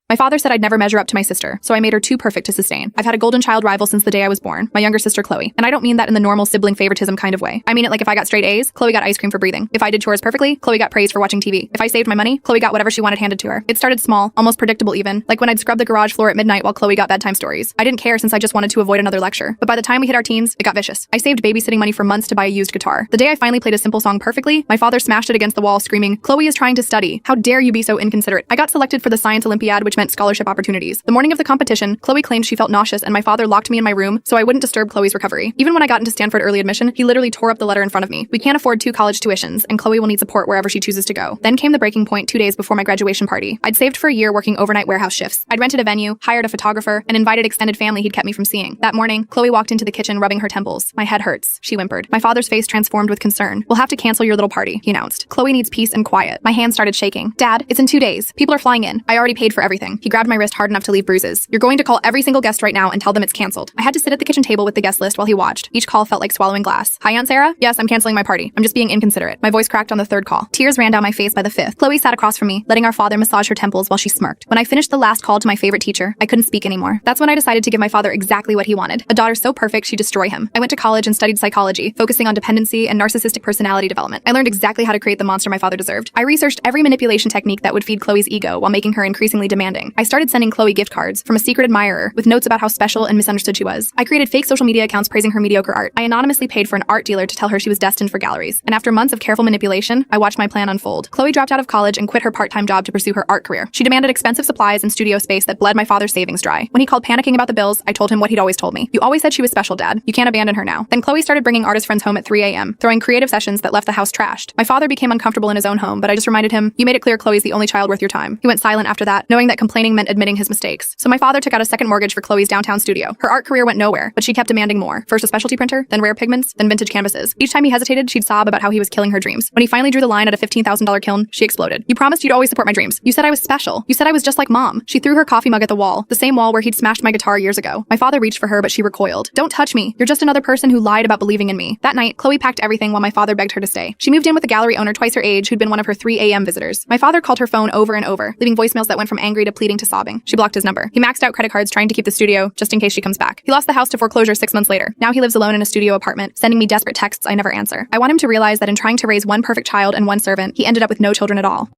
My father said I'd never measure up to my sister, so I made her too perfect to sustain. I've had a golden child rival since the day I was born, my younger sister Chloe. And I don't mean that in the normal sibling favoritism kind of way. I mean it like if I got straight A's, Chloe got ice cream for breathing. If I did chores perfectly, Chloe got praise for watching TV. If I saved my money, Chloe got whatever she wanted handed to her. It started small, almost predictable even, like when I'd scrub the garage floor at midnight while Chloe got bedtime stories. I didn't care since I just wanted to avoid another lecture. But by the time we hit our teens, it got vicious. I saved babysitting money for months to buy a used guitar. The day I finally played a simple song perfectly, my father smashed it against the wall screaming, "Chloe is trying to study. How dare you be so inconsiderate?" I got selected for the science Olympiad, which meant scholarship opportunities. The morning of the competition, Chloe claimed she felt nauseous and my father locked me in my room so I wouldn't disturb Chloe's recovery. Even when I got into Stanford early admission, he literally tore up the letter in front of me. "We can't afford 2 college tuitions, and Chloe will need support wherever she chooses to go." Then came the breaking point 2 days before my graduation party. I'd saved for a year working overnight warehouse shifts. I'd rented a venue, hired a photographer, and invited extended family he'd kept me from seeing. That morning, Chloe walked into the kitchen rubbing her temples. "My head hurts," she whimpered. My father's face transformed with concern. "We'll have to cancel your little party," he announced. "Chloe needs peace and quiet." My hands started shaking. "Dad, it's in 2 days. People are flying in. I already paid for everything." He grabbed my wrist hard enough to leave bruises. "You're going to call every single guest right now and tell them it's canceled." I had to sit at the kitchen table with the guest list while he watched. Each call felt like swallowing glass. "Hi, Aunt Sarah? Yes, I'm canceling my party. I'm just being inconsiderate." My voice cracked on the 3rd call. Tears ran down my face by the 5th. Chloe sat across from me, letting our father massage her temples while she smirked. When I finished the last call to my favorite teacher, I couldn't speak anymore. That's when I decided to give my father exactly what he wanted. A daughter so perfect she'd destroy him. I went to college and studied psychology, focusing on dependency and narcissistic personality development. I learned exactly how to create the monster my father deserved. I researched every manipulation technique that would feed Chloe's ego while making her increasingly demanding. I started sending Chloe gift cards from a secret admirer with notes about how special and misunderstood she was. I created fake social media accounts praising her mediocre art. I anonymously paid for an art dealer to tell her she was destined for galleries. And after months of careful manipulation, I watched my plan unfold. Chloe dropped out of college and quit her part-time job to pursue her art career. She demanded expensive supplies and studio space that bled my father's savings dry. When he called panicking about the bills, I told him what he'd always told me. "You always said she was special, Dad. You can't abandon her now." Then Chloe started bringing artist friends home at 3 a.m., throwing creative sessions that left the house trashed. My father became uncomfortable in his own home, but I just reminded him, "You made it clear Chloe's the only child worth your time." He went silent after that, knowing that complaining meant admitting his mistakes. So my father took out a second mortgage for Chloe's downtown studio. Her art career went nowhere, but she kept demanding more. First a specialty printer, then rare pigments, then vintage canvases. Each time he hesitated, she'd sob about how he was killing her dreams. When he finally drew the line at a $15,000 kiln, she exploded. "You promised you'd always support my dreams. You said I was special. You said I was just like Mom." She threw her coffee mug at the wall, the same wall where he'd smashed my guitar years ago. My father reached for her, but she recoiled. "Don't touch me. You're just another person who lied about believing in me." That night, Chloe packed everything while my father begged her to stay. She moved in with a gallery owner twice her age who'd been one of her 3 a.m. visitors. My father called her phone over and over, leaving voicemails that went from angry to pleading to sobbing. She blocked his number. He maxed out credit cards trying to keep the studio just in case she comes back. He lost the house to foreclosure 6 months later. Now he lives alone in a studio apartment, sending me desperate texts I never answer. I want him to realize that in trying to raise one perfect child and one servant, he ended up with no children at all.